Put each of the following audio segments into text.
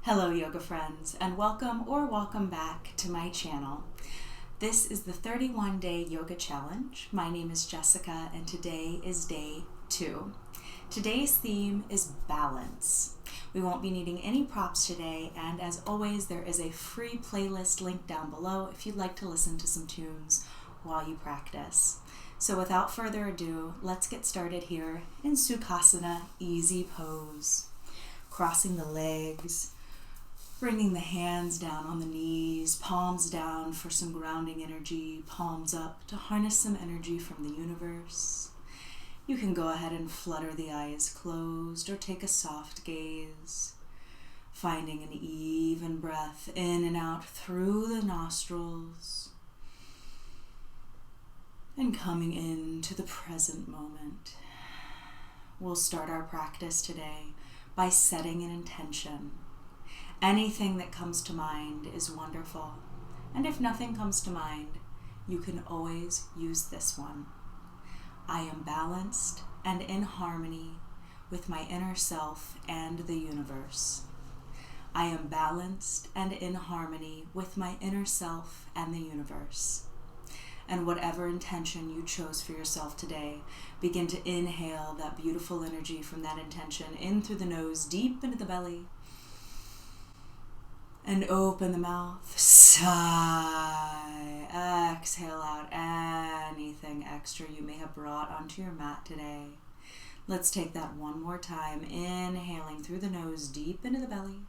Hello yoga friends, and welcome back to my channel. This is the 31-day yoga challenge. My name is Jessica and today is day 2. Today's theme is balance. We won't be needing any props today, and as always there is a free playlist linked down below if you'd like to listen to some tunes while you practice. So without further ado, let's get started here in Sukhasana, easy pose. Crossing the legs, bringing the hands down on the knees, palms down for some grounding energy, palms up to harness some energy from the universe. You can go ahead and flutter the eyes closed or take a soft gaze, finding an even breath in and out through the nostrils, and coming into the present moment. We'll start our practice today by setting an intention. Anything that comes to mind is wonderful, and if nothing comes to mind, you can always use this one. I am balanced and in harmony with my inner self and the universe. I am balanced and in harmony with my inner self and the universe. And whatever intention you chose for yourself today, begin to inhale that beautiful energy from that intention in through the nose, deep into the belly, and open the mouth. Sigh. Exhale out anything extra you may have brought onto your mat today. Let's take that one more time, inhaling through the nose, deep into the belly,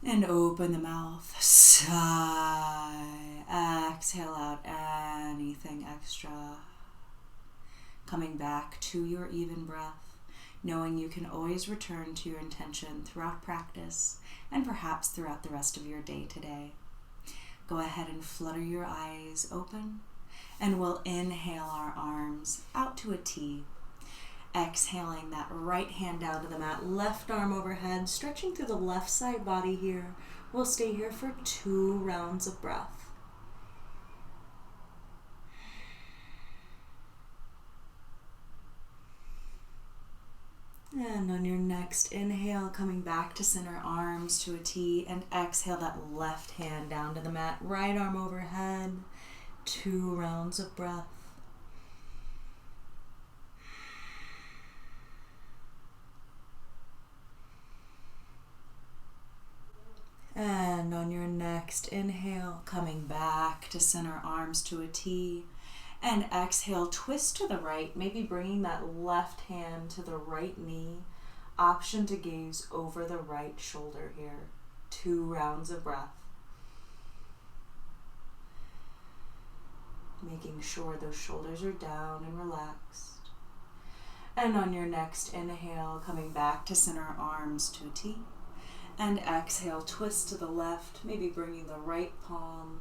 and open the mouth. Sigh. Exhale out anything extra. Coming back to your even breath, knowing you can always return to your intention throughout practice and perhaps throughout the rest of your day today. Go ahead and flutter your eyes open, and we'll inhale our arms out to a T. Exhaling that right hand down to the mat, left arm overhead, stretching through the left side body here. We'll stay here for 2 rounds of breath. And on your next inhale, coming back to center, arms to a T, and exhale that left hand down to the mat, right arm overhead, 2 rounds of breath. And on your next inhale, coming back to center, arms to a T, and exhale, twist to the right, maybe bringing that left hand to the right knee. Option to gaze over the right shoulder here. 2 rounds of breath. Making sure those shoulders are down and relaxed. And on your next inhale, coming back to center, arms to a T. And exhale, twist to the left, maybe bringing the right palm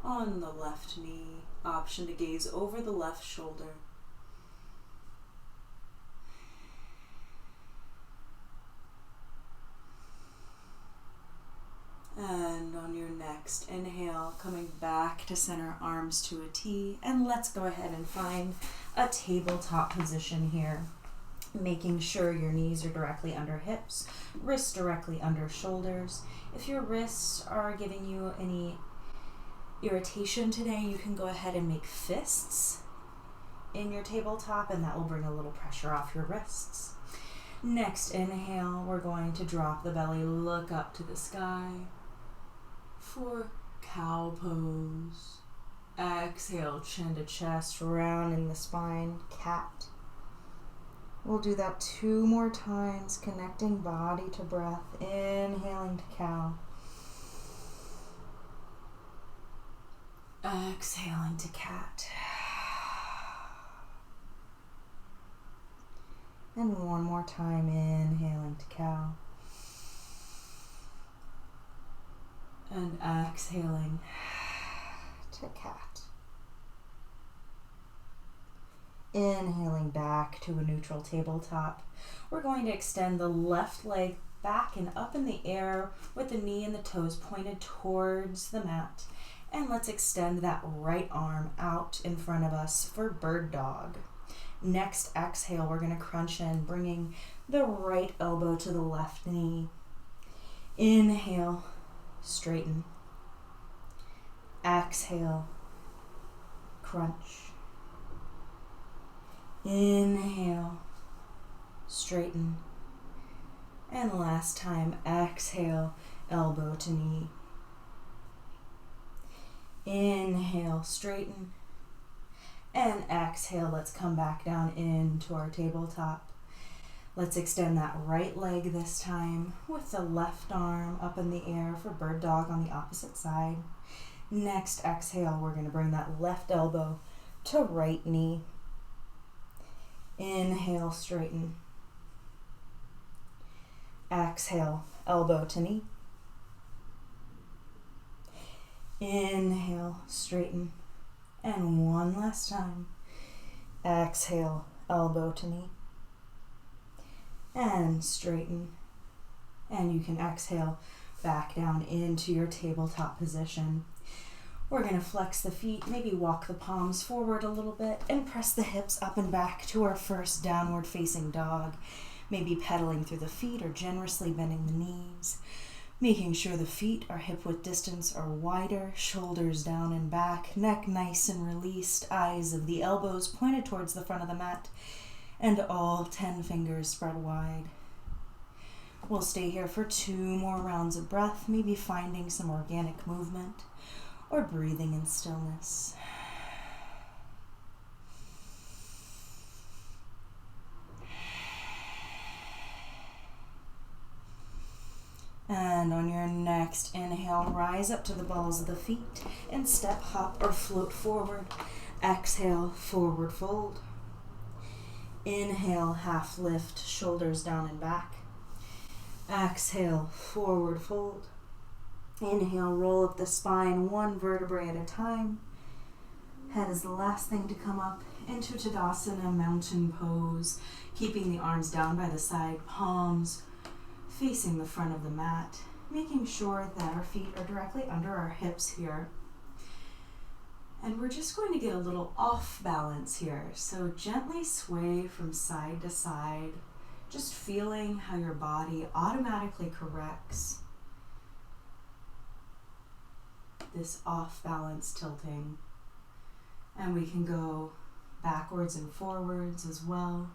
on the left knee. Option to gaze over the left shoulder. And on your next inhale, coming back to center, arms to a T. And let's go ahead and find a tabletop position here. Making sure your knees are directly under hips, wrists directly under shoulders. If your wrists are giving you any irritation today, you can go ahead and make fists in your tabletop, and that will bring a little pressure off your wrists. Next inhale, we're going to drop the belly, look up to the sky for cow pose. Exhale, chin to chest, round in the spine, cat. We'll do that 2 more times, connecting body to breath, inhaling to cow. Exhaling to cat. And 1 more time, inhaling to cow. And exhaling to cat. Inhaling back to a neutral tabletop. We're going to extend the left leg back and up in the air with the knee and the toes pointed towards the mat. And let's extend that right arm out in front of us for bird dog. Next exhale, we're going to crunch in, bringing the right elbow to the left knee. Inhale, straighten. Exhale, crunch. Inhale, straighten. And last time, exhale, elbow to knee. Inhale, straighten. And exhale, let's come back down into our tabletop. Let's extend that right leg this time with the left arm up in the air for bird dog on the opposite side. Next exhale, we're going to bring that left elbow to right knee. Inhale, straighten. Exhale, elbow to knee. Inhale, straighten. And one last time. Exhale, elbow to knee. And straighten. And you can exhale back down into your tabletop position. We're going to flex the feet, maybe walk the palms forward a little bit, and press the hips up and back to our first downward facing dog. Maybe pedaling through the feet or generously bending the knees. Making sure the feet are hip width distance or wider, shoulders down and back, neck nice and released, eyes of the elbows pointed towards the front of the mat, and all 10 fingers spread wide. We'll stay here for 2 more rounds of breath, maybe finding some organic movement or breathing in stillness. And on your next inhale, rise up to the balls of the feet and step, hop, or float forward. Exhale, forward fold. Inhale, half lift, shoulders down and back. Exhale, forward fold. Inhale, roll up the spine 1 vertebrae at a time. Head is the last thing to come up into Tadasana, mountain pose, keeping the arms down by the side, palms facing the front of the mat, making sure that our feet are directly under our hips here. And we're just going to get a little off balance here. So gently sway from side to side, just feeling how your body automatically corrects this off balance tilting. And we can go backwards and forwards as well.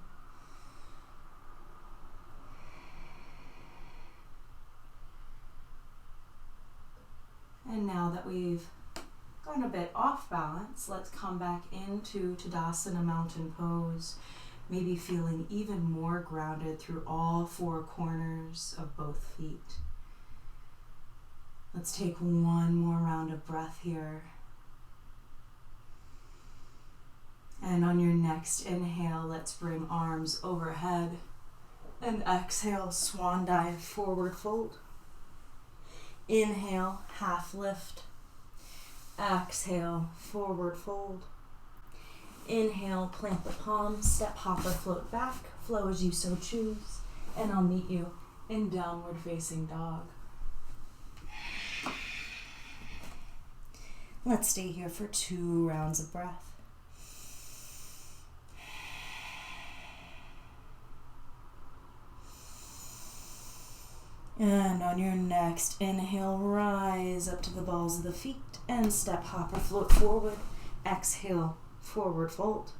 And now that we've gone a bit off balance, let's come back into Tadasana, mountain pose, maybe feeling even more grounded through all 4 corners of both feet. Let's take 1 more round of breath here. And on your next inhale, let's bring arms overhead. And exhale, swan dive, forward fold. Inhale, half lift. Exhale, forward fold. Inhale, plant the palms, step, hop, or float back. Flow as you so choose. And I'll meet you in downward facing dog. Let's stay here for 2 rounds of breath. And on your next inhale, rise up to the balls of the feet and step, hop, or float forward. Exhale, forward fold.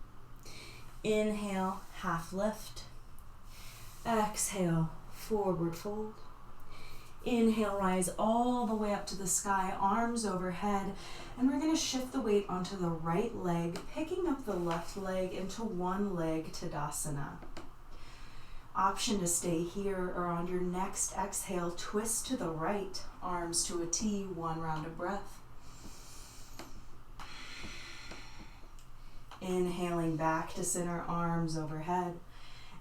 Inhale, half lift. Exhale, forward fold. Inhale, rise all the way up to the sky, arms overhead, and we're going to shift the weight onto the right leg, picking up the left leg into 1 leg Tadasana. Option to stay here, or on your next exhale, twist to the right, arms to a T, 1 round of breath. Inhaling back to center, arms overhead,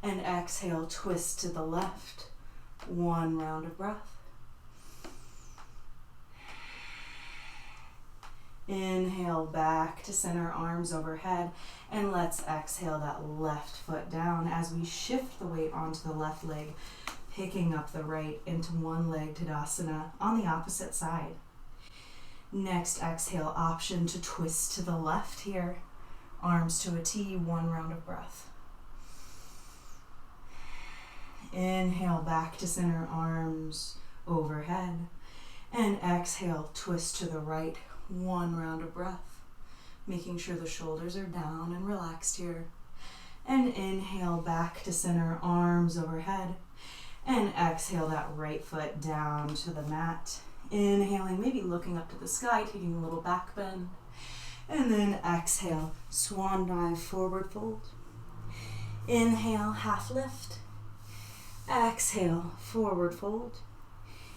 and exhale, twist to the left, 1 round of breath. Inhale back to center, arms overhead, and let's exhale that left foot down as we shift the weight onto the left leg, picking up the right into 1 leg Tadasana on the opposite side. Next exhale, option to twist to the left here, arms to a T, 1 round of breath. Inhale back to center, arms overhead. overhead. And exhale, twist to the right, 1 round of breath, making sure the shoulders are down and relaxed here. And inhale back to center, arms overhead. And exhale that right foot down to the mat. Inhaling, maybe looking up to the sky, taking a little back bend. And then exhale, swan dive, forward fold. Inhale, half lift. Exhale, forward fold.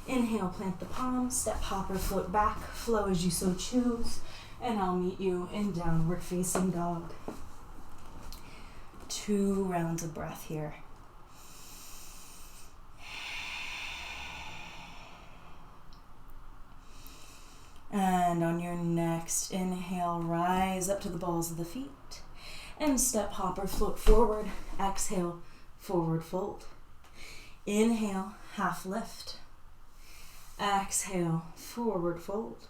Inhale, plant the palms, step hopper, float back, flow as you so choose. And I'll meet you in downward facing dog. 2 rounds of breath here. And on your next inhale, rise up to the balls of the feet. And step hopper, float forward. Exhale, forward fold. Inhale, half lift. Exhale, forward fold.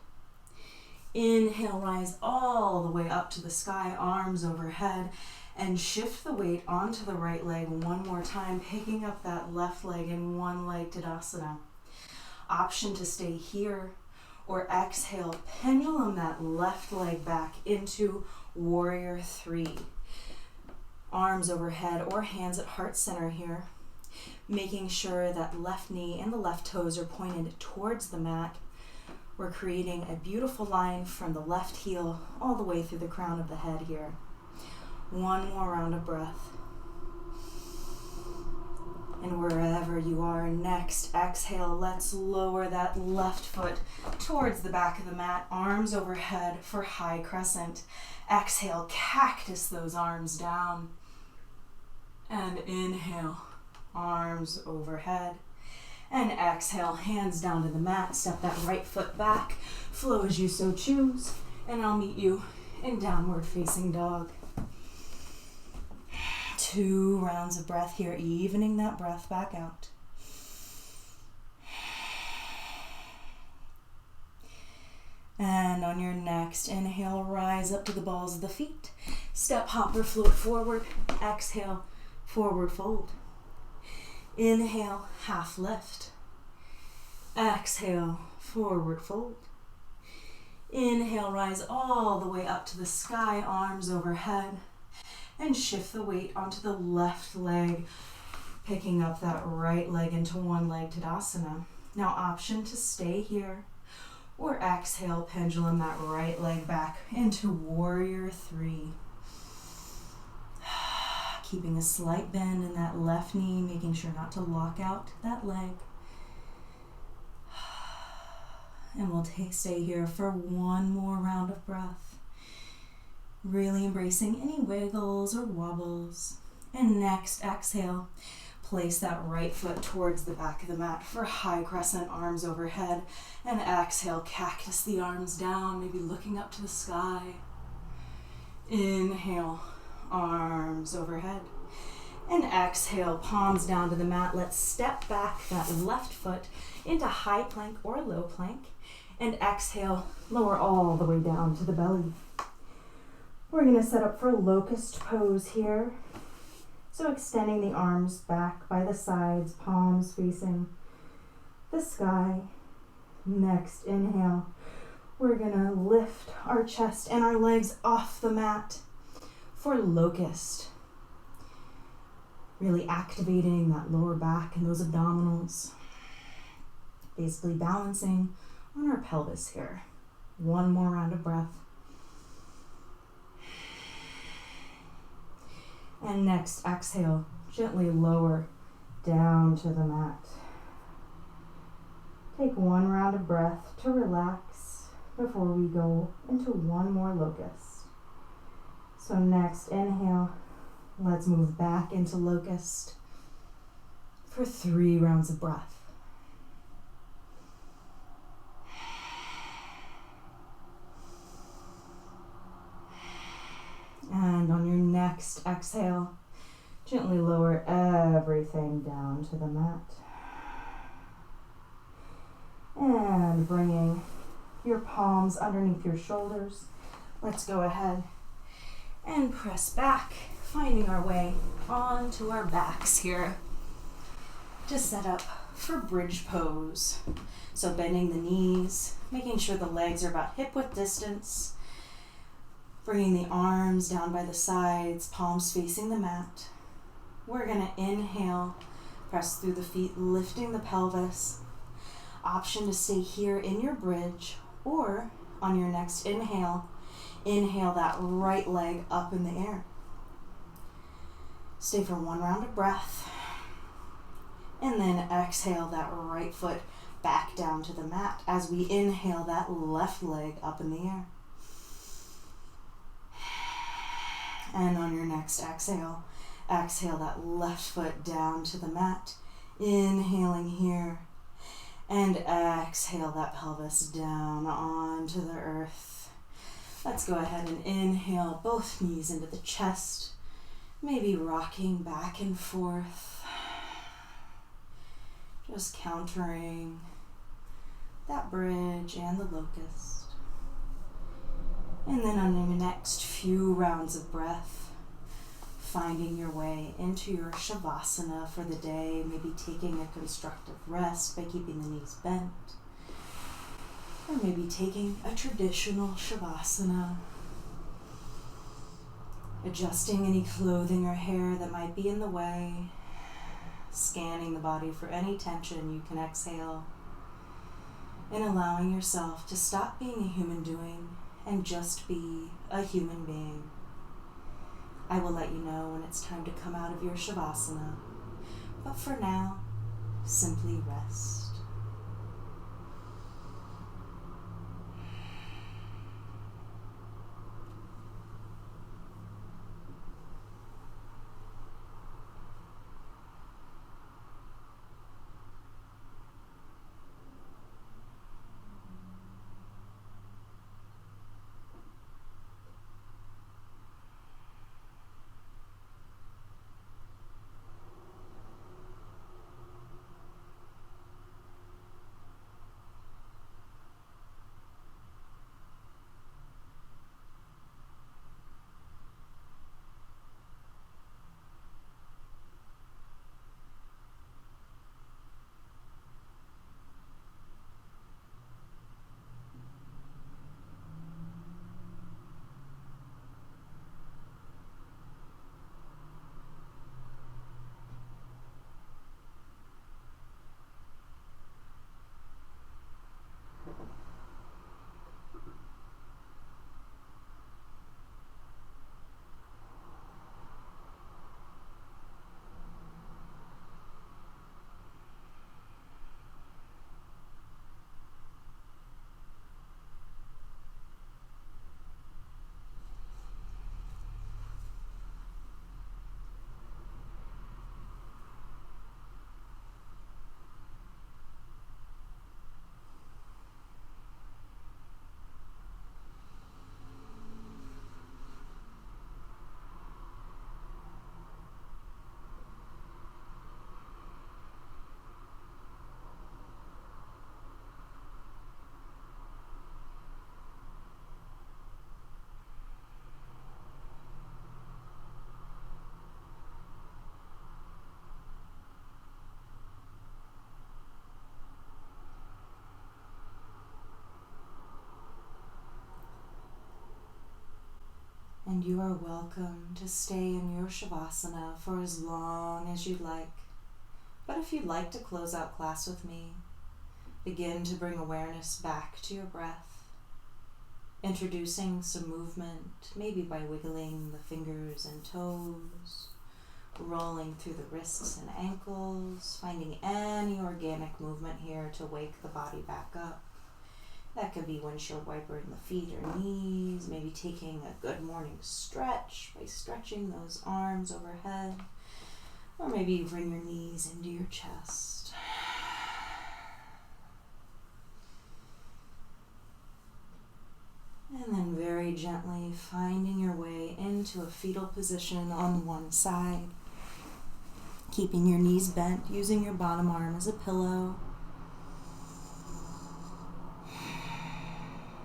Inhale, rise all the way up to the sky, arms overhead. And shift the weight onto the right leg one more time, picking up that left leg in one leg Tadasana. Option to stay here, or exhale, pendulum that left leg back into warrior 3. Arms overhead or hands at heart center here, making sure that left knee and the left toes are pointed towards the mat. We're creating a beautiful line from the left heel all the way through the crown of the head here. 1 more round of breath. And wherever you are, next exhale, let's lower that left foot towards the back of the mat, arms overhead for high crescent. Exhale, cactus those arms down. And inhale, arms overhead. And exhale, hands down to the mat, step that right foot back, flow as you so choose, and I'll meet you in downward facing dog. 2 rounds of breath here, evening that breath back out. And on your next inhale, rise up to the balls of the feet. Step hopper, float forward. Exhale, forward fold. Inhale, half lift. Exhale, forward fold. Inhale, rise all the way up to the sky, arms overhead. And shift the weight onto the left leg, picking up that right leg into one leg Tadasana. Now option to stay here, or exhale, pendulum that right leg back into warrior 3. Keeping a slight bend in that left knee, making sure not to lock out that leg. And we'll stay here for 1 more round of breath. Really embracing any wiggles or wobbles. And next, exhale, place that right foot towards the back of the mat for high crescent, arms overhead. And exhale, cactus the arms down, maybe looking up to the sky. Inhale, arms overhead. And exhale, palms down to the mat. Let's step back that left foot into high plank or low plank. And exhale, lower all the way down to the belly. We're going to set up for Locust Pose here. So extending the arms back by the sides, palms facing the sky. Next inhale, we're going to lift our chest and our legs off the mat for Locust. Really activating that lower back and those abdominals. Basically balancing on our pelvis here. 1 more round of breath. And next, exhale, gently lower down to the mat. Take 1 round of breath to relax before we go into 1 more locust. So next, inhale, let's move back into locust for 3 rounds of breath. And on your next exhale, gently lower everything down to the mat. And bringing your palms underneath your shoulders, let's go ahead and press back, finding our way onto our backs here to set up for bridge pose. So bending the knees, making sure the legs are about hip-width distance, bringing the arms down by the sides, palms facing the mat. We're going to inhale, press through the feet, lifting the pelvis. Option to stay here in your bridge, or on your next inhale, inhale that right leg up in the air. Stay for one round of breath, and then exhale that right foot back down to the mat as we inhale that left leg up in the air. And on your next exhale, exhale that left foot down to the mat, inhaling here, and exhale that pelvis down onto the earth. Let's go ahead and inhale both knees into the chest, maybe rocking back and forth, just countering that bridge and the locust. And then on your next few rounds of breath, finding your way into your Shavasana for the day, maybe taking a constructive rest by keeping the knees bent, or maybe taking a traditional Shavasana, adjusting any clothing or hair that might be in the way, scanning the body for any tension. You can exhale, and allowing yourself to stop being a human doing and just be a human being. I will let you know when it's time to come out of your Shavasana, but for now, simply rest. And you are welcome to stay in your Shavasana for as long as you'd like. But if you'd like to close out class with me, begin to bring awareness back to your breath, introducing some movement, maybe by wiggling the fingers and toes, rolling through the wrists and ankles, finding any organic movement here to wake the body back up. That could be windshield wipering the feet or knees, maybe taking a good morning stretch by stretching those arms overhead, or maybe you bring your knees into your chest. And then very gently finding your way into a fetal position on one side, keeping your knees bent, using your bottom arm as a pillow.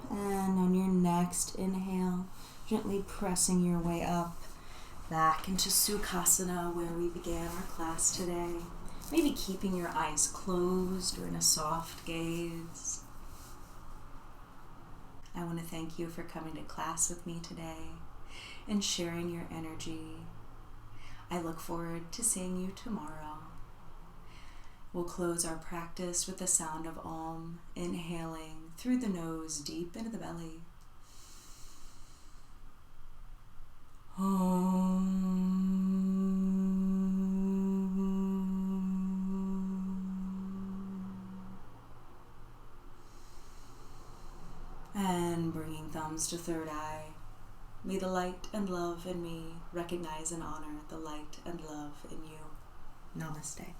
And on your next inhale, gently pressing your way up back into Sukhasana, where we began our class today. maybe keeping your eyes closed or in a soft gaze. I want to thank you for coming to class with me today and sharing your energy. I look forward to seeing you tomorrow. We'll close our practice with the sound of Om, inhaling through the nose deep into the belly. And bringing thumbs to third eye. May the light and love in me recognize and honor the light and love in you. Namaste.